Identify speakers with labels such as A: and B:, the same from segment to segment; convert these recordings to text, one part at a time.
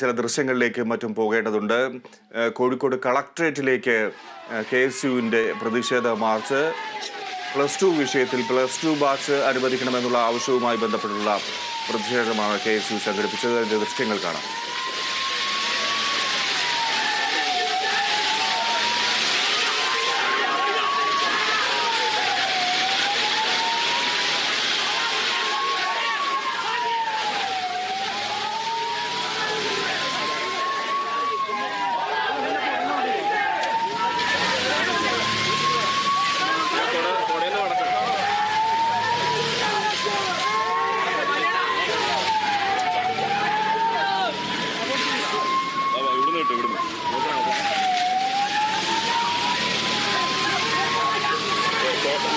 A: ചില ദൃശ്യങ്ങളിലേക്ക് മറ്റും പോകേണ്ടതുണ്ട്. കോഴിക്കോട് കളക്ട്രേറ്റിലേക്ക് KSUവിൻ്റെ പ്രതിഷേധ മാർച്ച് +2 വിഷയത്തിൽ +2 ബാച്ച് അനുവദിക്കണമെന്നുള്ള ആവശ്യവുമായി ബന്ധപ്പെട്ടുള്ള പ്രതിഷേധമാണ് KSU സംഘടിപ്പിച്ചത്. അതിൻ്റെ ദൃശ്യങ്ങൾ കാണാം.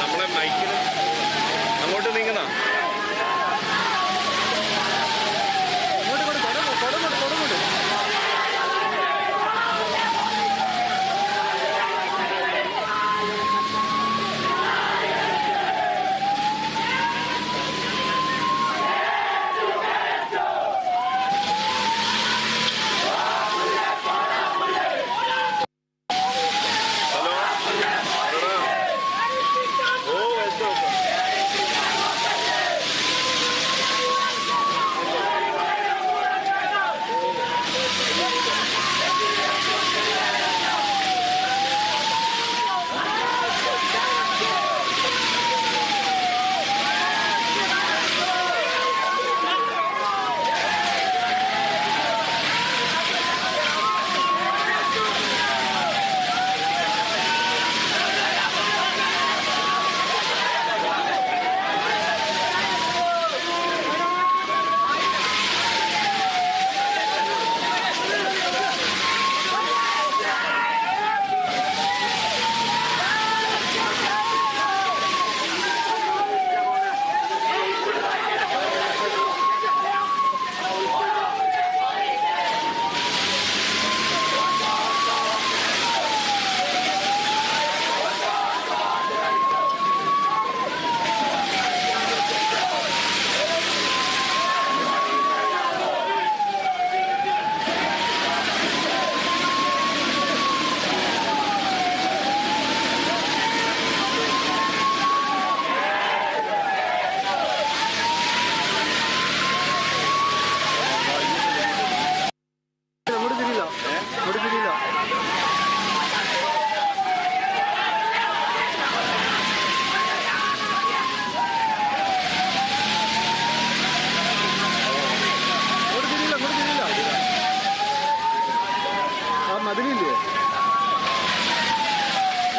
B: നമ്മളെ മൈക്കിന് അങ്ങോട്ട് നീങ്ങുന്ന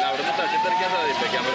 B: അവിടുന്ന് തട്ടിത്തെറിക്കാൻ സാധിക്കും ക്യാമറ.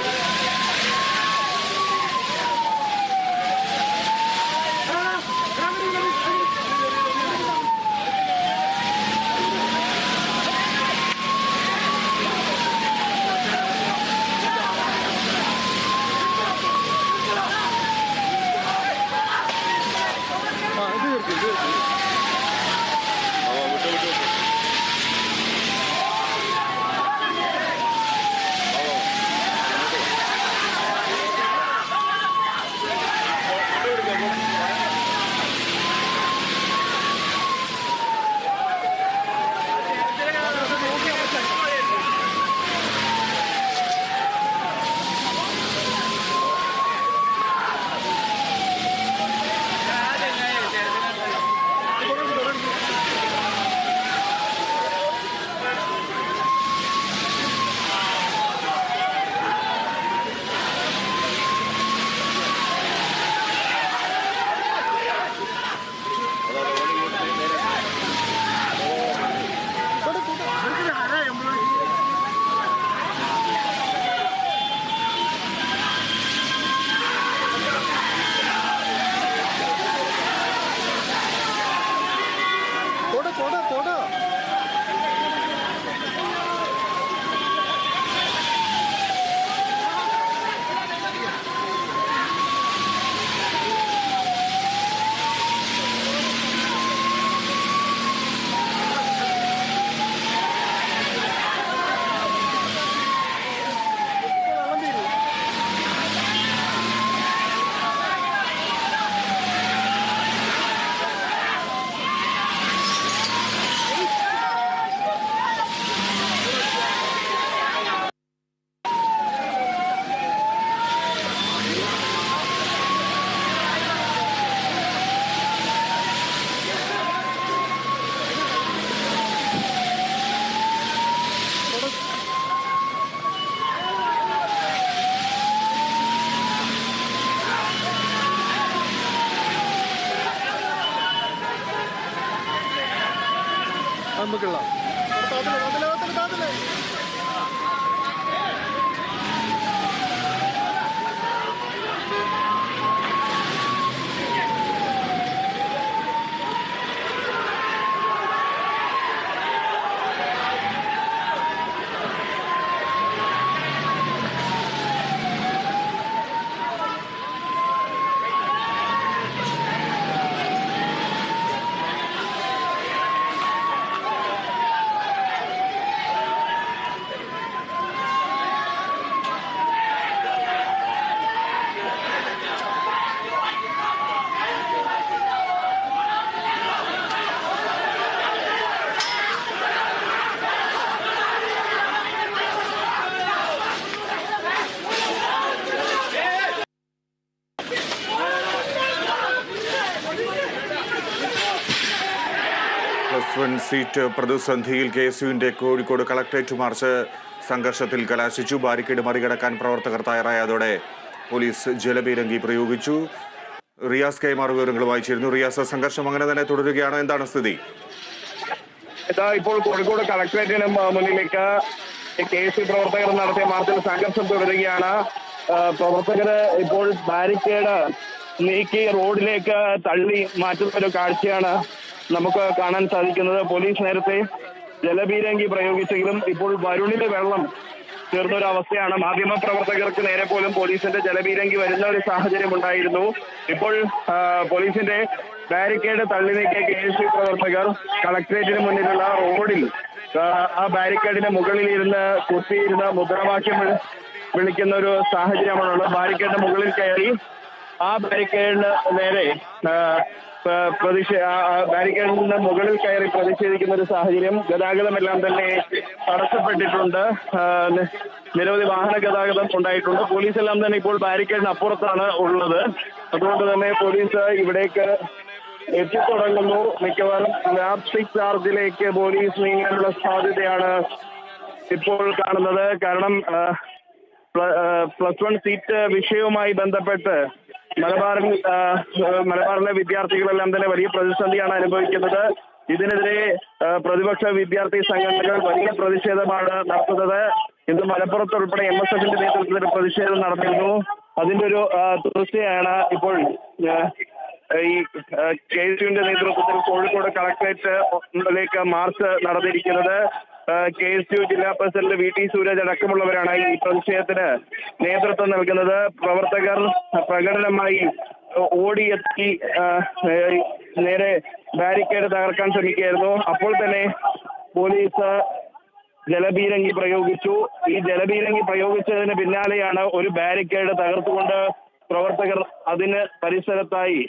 C: നമുക്കുള്ള
A: +1 സീറ്റ് പ്രതിസന്ധിയിൽ KSUവിന്റെ കോഴിക്കോട് കളക്ടറേറ്റ് മാർച്ച് സംഘർഷത്തിൽ കലാശിച്ചു. ബാരിക്കേഡ് മറികടക്കാൻ പ്രവർത്തകർ തയ്യാറായതോടെ പോലീസ് ജലപീരങ്കി പ്രയോഗിച്ചു. റിയാസ് കൈമാർ വിവരങ്ങളുമായി ചേരുന്നു. റിയാസ്, സംഘർഷം അങ്ങനെ തന്നെ തുടരുകയാണോ? എന്താണ് സ്ഥിതി?
D: ഇപ്പോൾ കോഴിക്കോട് കളക്ടറേറ്റിന് മുന്നിലേക്ക് KSU പ്രവർത്തകർ നടത്തിയ മാർച്ചിൽ സംഘർഷം തുടരുകയാണ്. പ്രവർത്തകര് ഇപ്പോൾ ബാരിക്കേഡ് നീക്കി റോഡിലേക്ക് തള്ളി മാറ്റുന്ന ഒരു കാഴ്ചയാണ് നമുക്ക് കാണാൻ സാധിക്കുന്നത്. പോലീസ് നേരത്തെ ജലപീരങ്കി പ്രയോഗിച്ചെങ്കിലും ഇപ്പോൾ വരുണിന്റെ വെള്ളം ചേർന്നൊരു അവസ്ഥയാണ്. മാധ്യമ പ്രവർത്തകർക്ക് നേരെ പോലും പോലീസിന്റെ ജലപീരങ്കി വരുന്ന ഒരു സാഹചര്യം ഉണ്ടായിരുന്നു. ഇപ്പോൾ പോലീസിന്റെ ബാരിക്കേഡ് തള്ളി നീക്കിയ KSU പ്രവർത്തകർ കളക്ടറേറ്റിന് മുന്നിലുള്ള റോഡിൽ ആ ബാരിക്കേഡിന്റെ മുകളിൽ ഇരുന്ന് കുത്തിയിരുന്ന് മുദ്രാവാക്യം വിളിക്കുന്ന ഒരു സാഹചര്യമാണുള്ളത്. ബാരിക്കേഡിന്റെ മുകളിൽ കയറി ആ ബാരിക്കേഡിന് നേരെ ബാരിക്കേഡിന് മുകളിൽ കയറി പ്രതിഷേധിക്കുന്ന ഒരു സാഹചര്യം. ഗതാഗതമെല്ലാം തന്നെ തടസ്സപ്പെട്ടിട്ടുണ്ട്. നിരവധി വാഹന ഗതാഗതം ഉണ്ടായിട്ടുണ്ട്. പോലീസെല്ലാം തന്നെ ഇപ്പോൾ ബാരിക്കേഡിന് അപ്പുറത്താണ് ഉള്ളത്. അതുകൊണ്ട് തന്നെ പോലീസ് ഇവിടേക്ക് എത്തിത്തുടങ്ങുന്നു. മിക്കവാറും ലാപ്സ്റ്റിക് ചാർജിലേക്ക് പോലീസ് നീങ്ങാനുള്ള സാധ്യതയാണ് ഇപ്പോൾ കാണുന്നത്. കാരണം +1 സീറ്റ് വിഷയവുമായി ബന്ധപ്പെട്ട് മലബാറിലെ വിദ്യാർത്ഥികളെല്ലാം തന്നെ വലിയ പ്രതിസന്ധിയാണ് അനുഭവിക്കുന്നത്. ഇതിനെതിരെ പ്രതിപക്ഷ വിദ്യാർത്ഥി സംഘടനകൾ വലിയ പ്രതിഷേധമാണ് നടത്തുന്നത്. ഇന്ന് മലപ്പുറത്ത് ഉൾപ്പെടെ MSFന്റെ നേതൃത്വത്തിൽ പ്രതിഷേധം നടന്നിരുന്നു. അതിന്റെ ഒരു തുടർച്ചയാണ് ഇപ്പോൾ ഈ KSUവിന്റെ നേതൃത്വത്തിൽ കോഴിക്കോട് കളക്ടറേറ്റിലേക്ക് മാർച്ച് നടന്നിരിക്കുന്നത്. KSU ജില്ലാ പ്രസിഡന്റ് VT സൂരജ് അടക്കമുള്ളവരാണ് ഈ പ്രതിഷേധത്തിന് നേതൃത്വം നൽകുന്നത്. പ്രവർത്തകർ പ്രകടനമായി ഓടിയെത്തി നേരെ ബാരിക്കേഡ് തകർക്കാൻ ശ്രമിക്കുകയായിരുന്നു. അപ്പോൾ തന്നെ പോലീസ് ജലപീരങ്കി പ്രയോഗിച്ചു. ഈ ജലപീരങ്കി പ്രയോഗിച്ചതിന് പിന്നാലെയാണ് ഒരു ബാരിക്കേഡ് തകർത്തുകൊണ്ട് പ്രവർത്തകർ അതിന് പരിസരത്തായി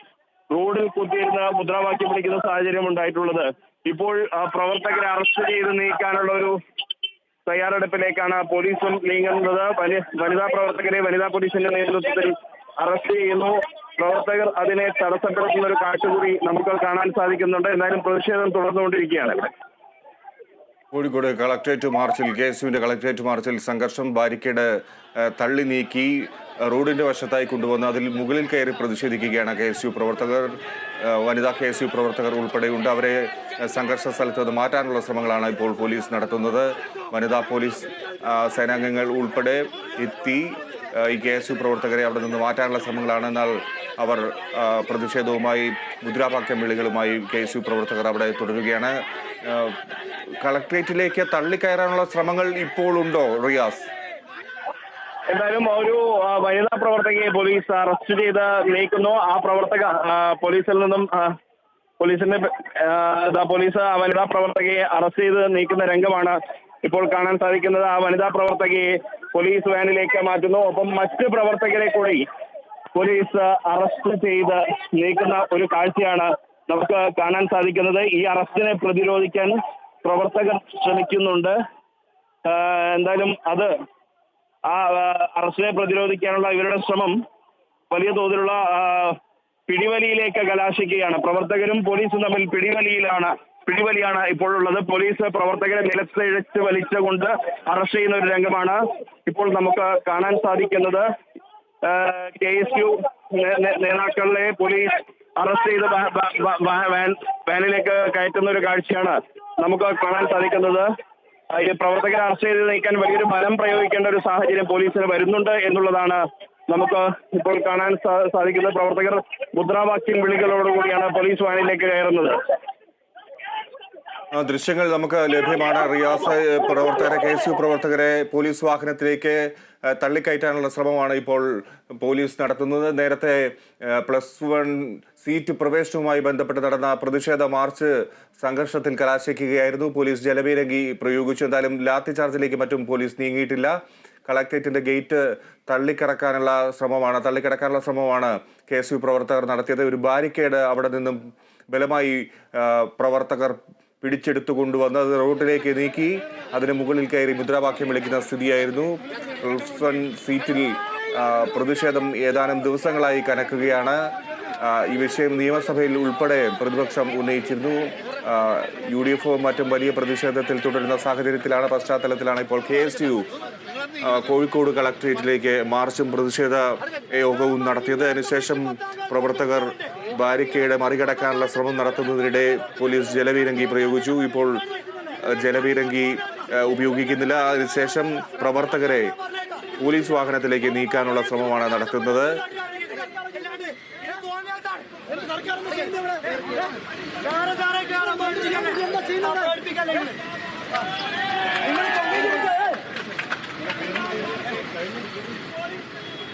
D: റോഡിൽ കുത്തിയിരുന്ന് മുദ്രാവാക്യം വിളിക്കുന്ന സാഹചര്യം ഉണ്ടായിട്ടുള്ളത്. ഇപ്പോൾ പ്രവർത്തകരെ അറസ്റ്റ് ചെയ്ത് നീക്കാനുള്ള ഒരു തയ്യാറെടുപ്പിലേക്കാണ് പോലീസും നീങ്ങുന്നത്. വനിതാ പ്രവർത്തകരെ വനിതാ പോലീസിന്റെ നേതൃത്വത്തിൽ അറസ്റ്റ് ചെയ്യുന്നു. പ്രവർത്തകർ അതിനെ തടസ്സപ്പെടുത്തുന്ന ഒരു കാഴ്ച കൂടി നമുക്ക് കാണാൻ സാധിക്കുന്നുണ്ട്. എന്തായാലും പ്രതിഷേധം തുടർന്നുകൊണ്ടിരിക്കുകയാണ് ഇവിടെ.
A: കോഴിക്കോട് കളക്ടറേറ്റ് മാർച്ചിൽ KSUവിന്റെ കളക്ടറേറ്റ് മാർച്ചിൽ സംഘർഷം. ബാരിക്കേഡ് തള്ളി നീക്കി റോഡിന്റെ വശത്തായി കൊണ്ടുവന്ന് അതിൽ മുകളിൽ കയറി പ്രതിഷേധിക്കുകയാണ് KSU പ്രവർത്തകർ. വനിതാ KSU പ്രവർത്തകർ ഉൾപ്പെടെയുണ്ട്. അവരെ സംഘർഷ സ്ഥലത്ത് നിന്ന് മാറ്റാനുള്ള ശ്രമങ്ങളാണ് ഇപ്പോൾ പോലീസ് നടത്തുന്നത്. വനിതാ പോലീസ് സേനാംഗങ്ങൾ ഉൾപ്പെടെ എത്തി ഈ KSU പ്രവർത്തകരെ അവിടെ നിന്ന് മാറ്റാനുള്ള ശ്രമങ്ങളാണ്. എന്നാൽ അവർ പ്രതിഷേധവുമായി മുദ്രാവാക്യം വിളികളുമായി KSU പ്രവർത്തകർ അവിടെ തുടരുകയാണ്. കളക്ടറേറ്റിലേക്ക് തള്ളിക്കയറാനുള്ള ശ്രമങ്ങൾ ഇപ്പോൾ ഉണ്ടോ റിയാസ്?
D: എന്തായാലും ഒരു വനിതാ പ്രവർത്തകയെ പോലീസ് അറസ്റ്റ് ചെയ്ത് നീക്കുന്നു. ആ പ്രവർത്തക പോലീസിൽ നിന്നും പോലീസ് ആ വനിതാ പ്രവർത്തകയെ അറസ്റ്റ് ചെയ്ത് നീക്കുന്ന രംഗമാണ് ഇപ്പോൾ കാണാൻ സാധിക്കുന്നത്. ആ വനിതാ പ്രവർത്തകയെ പോലീസ് വാനിലേക്ക് മാറ്റുന്നു. ഒപ്പം മറ്റ് പ്രവർത്തകരെ കൂടി പോലീസ് അറസ്റ്റ് ചെയ്ത് നീക്കുന്ന ഒരു കാഴ്ചയാണ് നമുക്ക് കാണാൻ സാധിക്കുന്നത്. ഈ അറസ്റ്റിനെ പ്രതിരോധിക്കാൻ പ്രവർത്തകർ ശ്രമിക്കുന്നുണ്ട്. എന്തായാലും അത് ആ അറസ്റ്റിനെ പ്രതിരോധിക്കാനുള്ള ഇവരുടെ ശ്രമം വലിയ തോതിലുള്ള പിടിവലിയിലേക്ക് കലാശിക്കുകയാണ്. പ്രവർത്തകരും പോലീസും തമ്മിൽ പിടിവലിയാണ് ഇപ്പോഴുള്ളത്. പോലീസ് പ്രവർത്തകരെ നിലത്തിഴച്ച് വലിച്ചുകൊണ്ട് അറസ്റ്റ് ചെയ്യുന്ന ഒരു രംഗമാണ് ഇപ്പോൾ നമുക്ക് കാണാൻ സാധിക്കുന്നത്. KSU നേതാക്കളെ പോലീസ് അറസ്റ്റ് ചെയ്ത് വാനിലേക്ക് കയറ്റുന്ന ഒരു കാഴ്ചയാണ് നമുക്ക് കാണാൻ സാധിക്കുന്നത്. ഈ പ്രവർത്തകരെ അറസ്റ്റ് ചെയ്ത് നീക്കാൻ വലിയൊരു ബലം പ്രയോഗിക്കേണ്ട ഒരു സാഹചര്യം പോലീസിന് വരുന്നുണ്ട് എന്നുള്ളതാണ് നമുക്ക് ഇപ്പോൾ കാണാൻ സാധിക്കുന്നത്. പ്രവർത്തകർ മുദ്രാവാക്യം വിളികളോടുകൂടിയാണ് പോലീസ് വാനിലേക്ക് കയറുന്നത്.
A: ദൃശ്യങ്ങൾ നമുക്ക് ലഭ്യമാണ്. റിയാസ്, പ്രവർത്തകരെ KSU പ്രവർത്തകരെ പോലീസ് വാഹനത്തിലേക്ക് തള്ളിക്കയറ്റാനുള്ള ശ്രമമാണ് ഇപ്പോൾ പോലീസ് നടത്തുന്നത്. നേരത്തെ +1 സീറ്റ് പ്രവേശനവുമായി ബന്ധപ്പെട്ട് നടന്ന പ്രതിഷേധ മാർച്ച് സംഘർഷത്തിൽ കലാശിക്കുകയായിരുന്നു. പോലീസ് ജലപീരങ്കി പ്രയോഗിച്ചു. എന്തായാലും ലാത്തി ചാർജിലേക്ക് മറ്റും പോലീസ് നീങ്ങിയിട്ടില്ല. കളക്ടറേറ്റിന്റെ ഗേറ്റ് തള്ളിക്കടക്കാനുള്ള ശ്രമമാണ് KSU പ്രവർത്തകർ നടത്തിയത്. ഒരു ബാരിക്കേഡ് അവിടെ നിന്നും ബലമായി പ്രവർത്തകർ പിടിച്ചെടുത്തു കൊണ്ടുവന്ന് റോഡിലേക്ക് നീക്കി അതിന് മുകളിൽ കയറി മുദ്രാവാക്യം വിളിക്കുന്ന സ്ഥിതിയായിരുന്നു. +1 സീറ്റിൽ പ്രതിഷേധം ഏതാനും ദിവസങ്ങളായി കനക്കുകയാണ്. ഈ വിഷയം നിയമസഭയിൽ ഉൾപ്പെടെ പ്രതിപക്ഷം ഉന്നയിച്ചിരുന്നു. UDF മറ്റും വലിയ പ്രതിഷേധത്തിൽ തുടരുന്ന പശ്ചാത്തലത്തിലാണ് ഇപ്പോൾ KSU കോഴിക്കോട് കളക്ടറേറ്റിലേക്ക് മാർച്ചും പ്രതിഷേധ യോഗവും നടത്തിയത്. അതിനുശേഷം പ്രവർത്തകർ ബാരിക്കേഡ് മറികടക്കാനുള്ള ശ്രമം നടത്തുന്നതിനിടെ പോലീസ് ജലപീരങ്കി പ്രയോഗിച്ചു. ഇപ്പോൾ ജലപീരങ്കി ഉപയോഗിക്കുന്നില്ല. അതിനുശേഷം പ്രവർത്തകരെ പോലീസ് വാഹനത്തിലേക്ക് നീക്കാനുള്ള ശ്രമമാണ് നടത്തുന്നത്.